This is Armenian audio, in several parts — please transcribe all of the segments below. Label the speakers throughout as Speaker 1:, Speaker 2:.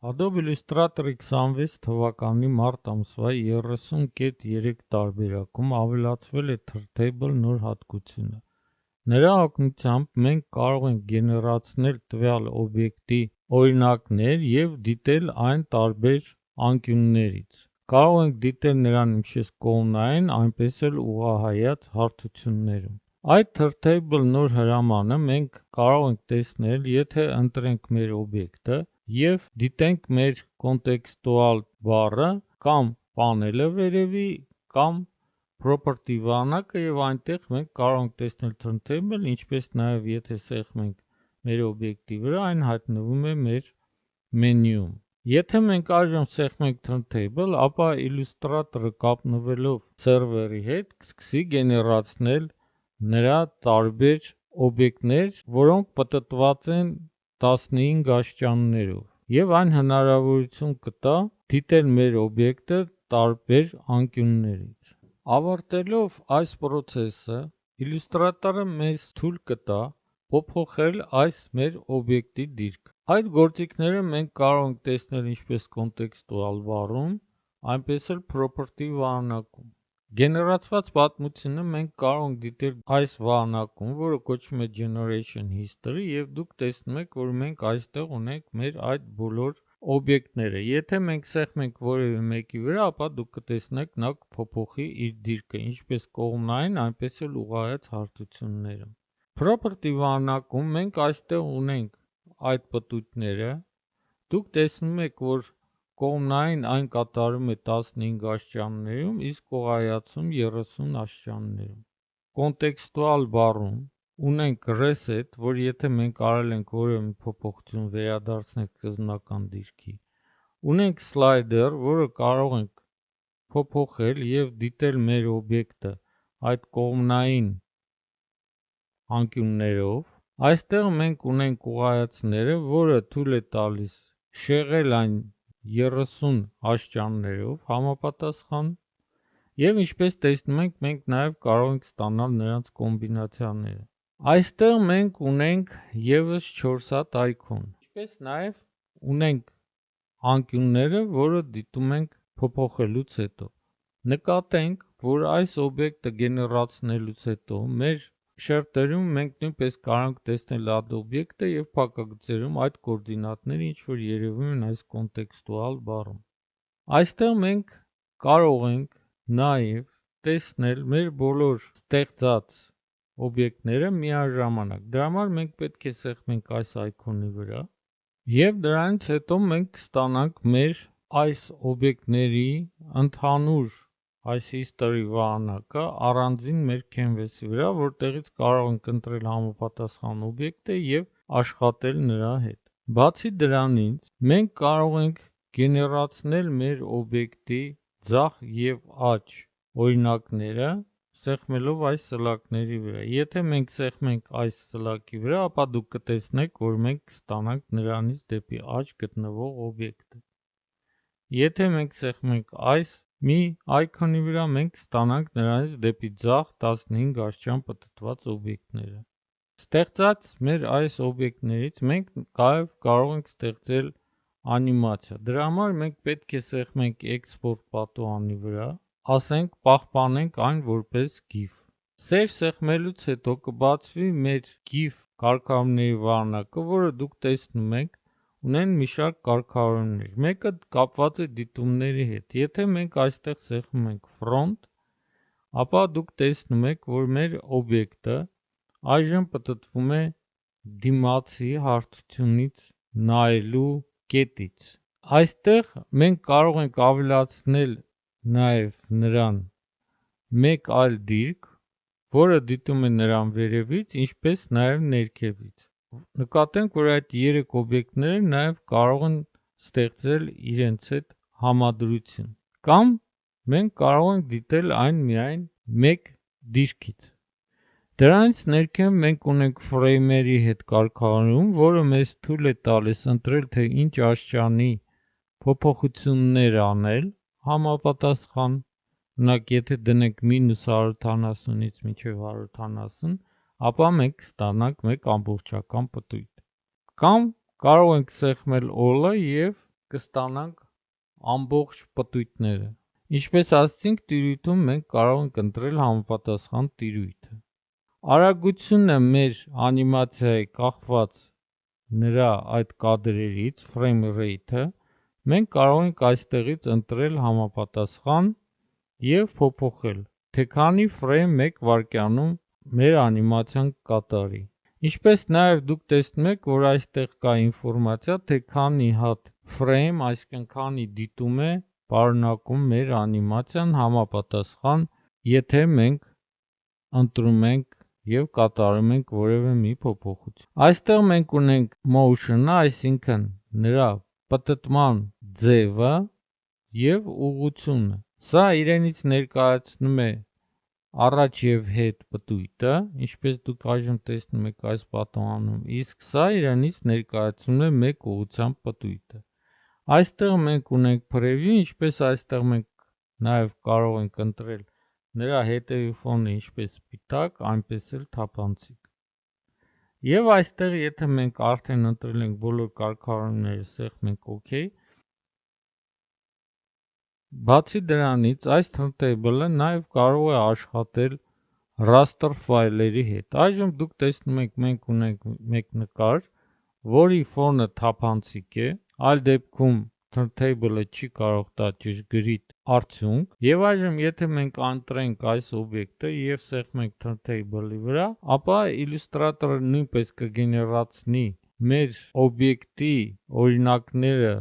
Speaker 1: Adobe Illustrator 26 թվականի մարտ ամսվա 30.3 տարբերակում ավելացվել է Turntable նոր հատկությունը։ Նրա օգնությամբ մենք կարող ենք գեներացնել տվյալ օբյեկտի օրինակներ և դիտել այն տարբեր անկյուններից։ Կարող ենք դիտել նրան ինչպես կողմնային, այնպես էլ ուղղահայաց հարթություններում։ Այդ Turntable նոր հրամանը մենք կարող ենք տեսնել, եթե ընտրենք մեր օբյեկտը և դիտենք մեր կոնտեքստուալ բառը կամ պանելը վերևի կամ property վանակը և այնտեղ մենք կարող ենք տեսնել Turntable, ինչպես նաև եթե սեղմենք մեր օբյեկտի վրա, այն հայտնվում է մեր մենյուում։ Եթե մենք այժմ սեղմենք Turntable, ապա Illustrator-ը կապնվելով սերվերի հետ կսկսի գեներացնել նրա տարբեր օբյեկտներ, որոնք պտտված են 15 աստիճաններով, և այն հնարավորություն կտա դիտել մեր օբյեկտը տարբեր անկյուններից։ Ավարտելով այս պրոցեսը, Illustrator-ը մեզ թույլ կտա փոփոխել այս մեր օբյեկտի դիրքը։ Այդ գործիքները մենք կարող ենք տեսնել ինչպես կոնտեքստուալ բառում, այնպես էլ property վանակում։ Գեներացված պատմությունը մենք կարող ենք դիտել այս վանակում, որը կոչվում է Generation History, և դուք տեսնում եք, որ մենք այստեղ ունենք մեր այդ բոլոր օբյեկտները։ Եթե մենք սեղմենք որևէ մեկի վրա, ապա դուք կտեսնեք նա կփոփոխի իր դիրքը, ինչպես կողմնային, այնպես էլ ուղղահայաց հարթություններում։ Property վանակում մենք այստեղ ունենք այդ պտույտները։ Դուք տեսնում եք, որ կողմնային այն կատարում է 15 աստիճաններում, իսկ ուղղահայացում 30 աստիճաններում։ Կոնտեքստուալ բառում ունենք reset, որ եթե մենք արել ենք որևէ փոփոխություն, վերադարձնել սկզբնական դիրքի։ Ունենք slider, որը կարող ենք փոփոխել և դիտել մեր օբյեկտը այդ կողմնային անկյուններով։ Այստեղ մենք ունենք ուղղահայացները, որը թույլ է տալիս շեղել այն 30 աստիճաններով համապատասխան, և ինչպես տեսնում ենք, մենք նաև կարող ենք ստանալ նրանց կոմբինացիաները։ Այստեղ մենք ունենք ևս 4 հատ այկոն, ինչպես նաև ունենք անկյունները, որը դիտում ենք փոփոխելուց հետո։ Նկատենք, որ այս օբյեկտը գեներացնելուց հետո մեր շերտերում մենք նույնպես կարող ենք տեսնել այդ օբյեկտը և փակագծերում այդ կոորդինատները, ինչ որ երևում են այս կոնտեքստուալ բառում։ Այստեղ մենք կարող ենք նաև տեսնել մեր բոլոր ստեղծած օբյեկտները միաժամանակ։ Դրա համար մենք պետք է սեղմենք այս այկոնի վրա, և դրանից հետո մենք կստանանք մեր այս օբյեկտների ընդհանուր այս history վանակը առանձին մեր canvas-ի վրա, որտեղից կարող ենք ընտրել համապատասխան օբյեկտը և աշխատել նրա հետ։ Բացի դրանից, մենք կարող ենք գեներացնել մեր օբյեկտի ձախ և աջ օրինակները սեղմելով այս սլակների վրա։ Եթե մենք սեղմենք այս սլակի վրա, ապա դուք կտեսնեք, որ մենք կստանանք նրանից դեպի աջ գտնվող օբյեկտը։ Եթե մենք սեղմենք այս մի այկոնի վրա, մենք կստանանք նրանից դեպի ձախ 15 աստիճան պտտված օբյեկտները։ Ստեղծած մեր այս օբյեկտներից մենք նաև կարող ենք ստեղծել անիմացիա։ Դրա համար մենք պետք է սեղմենք Export պատուհանի վրա, ասենք պահպանենք այն որպես GIF։ Save սեղմելուց հետո կբացվի մեր GIF կարգավորումների վանակը, որը դուք տեսնում եք ունեն մի շարք կարգավորումներ։ Մեկը կապված է դիտումների հետ։ Եթե մենք այստեղ սեղմում ենք Front, ապա դուք տեսնում եք, որ մեր օբյեկտը այժմ պտտվում է դիմացի հարթությունից նայելու կետից։ Այստեղ մենք կարող ենք ավելացնել նաև նրան մեկ այլ դիրք, որը դիտում է նրան վերևից, ինչպես նաև ներքևից։ Նկատենք, որ այդ 3 օբյեկտները նաև կարող են ստեղծել իրենց հետ համադրություն, կամ մենք կարող ենք դիտել այն միայն մեկ դիրքից։ Դրանից ներքև մենք ունենք ֆրեյմերի հետ կարգավորում, որը մեզ թույլ է տալիս ընտրել, թե ինչ աստիճանի փոփոխություններ անել համապատասխան։ Օրինակ, եթե դնենք -170-ից մինչև 170, ապա մենք կստանանք մեկ ամբողջական պտույտ։ Կամ կարող ենք սեղմել All-ը և կստանանք ամբողջ պտույտները։ Ինչպես ասացինք, տիրույթում մենք կարող ենք ընտրել համապատասխան տիրույթը։ Արագությունը մեր անիմացիայի կախված նրա այդ կադրերից, frame rate-ը, մենք կարող ենք այստեղից ընտրել համապատասխան և փոփոխել, թե քանի frame 1 վայրկյանում մեր անիմացիան կկատարի։ Ինչպես նաև դուք տեսնում եք, որ այստեղ կա ինֆորմացիա, թե քանի հատ frame, այսինքն քանի դիտում է պարունակում մեր անիմացիան համապատասխան, եթե մենք ընտրում ենք և կատարում ենք որևէ մի փոփոխություն։ Այստեղ մենք ունենք motion-ը, այսինքն նրա պտտման ձևը և ուղղությունը։ Սա իրենից ներկայացնում է առաջ և հետ պտույտը, ինչպես դուք այժմ տեսնում եք այս պատմանում, իսկ սա իրենից ներկայացնում է մեկ ուղղությամբ պտույտը։ Այստեղ մենք ունենք preview, ինչպես այստեղ մենք նաև կարող ենք ընտրել նրա հետևի ֆոնը ինչպես սպիտակ, այնպես էլ թափանցիկ։ Եվ այստեղ, եթե մենք արդեն ընտրել ենք բոլոր կարգավորումները, սեղմենք OK։ Բացի դրանից, այս turntable-ը նաև կարող է աշխատել raster ֆայլերի հետ։ Այժմ դուք տեսնում եք, մենք ունենք մեկ նկար, որի ֆոնը թափանցիկ է, այլ դեպքում turntable-ը չի կարող տա ճշգրիտ արդյունք, եւ այժմ եթե մենք ընտրենք այս օբյեկտը եւ սեղմենք turntable-ի վրա, ապա Illustrator-ը նույնպես կգեներացնի մեր օբյեկտի օրինակները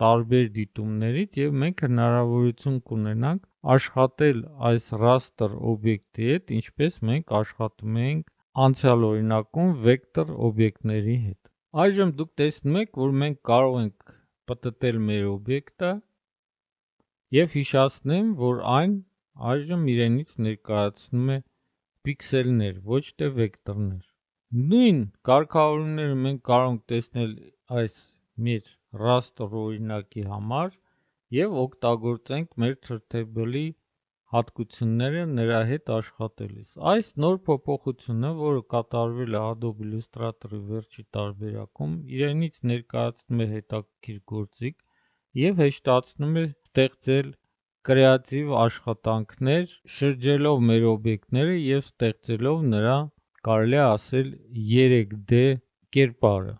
Speaker 1: տարբեր դիտումներից եւ մենք հնարավորություն կունենանք աշխատել այս raster օբյեկտի հետ, ինչպես մենք աշխատում էինք անցյալ օրինակում vector օբյեկտների հետ։ Այժմ դուք տեսնում եք, որ մենք կարող ենք պտտել մեր օբյեկտը եւ հիշեցնեմ, որ այն այժմ իրենից ներկայացնում է պիքսելներ, ոչ թե վեկտորներ։ Նույն կարգավորումները մենք կարող ենք տեսնել այս մեր raster օրինակի համար եւ օգտագործենք մեր turntable-ի հատկությունները նրա հետ աշխատելիս։ Այս նոր փոփոխությունը, որը կատարվել է Adobe Illustrator-ի վերջի տարբերակում, իրենից ներկայացնում է հետաքրքիր գործիք եւ հեշտացնում է ստեղծել կրեատիվ աշխատանքներ, շրջելով մեր օբյեկտները եւ ստեղծելով նրա, կարելի է ասել, 3D կերպարը։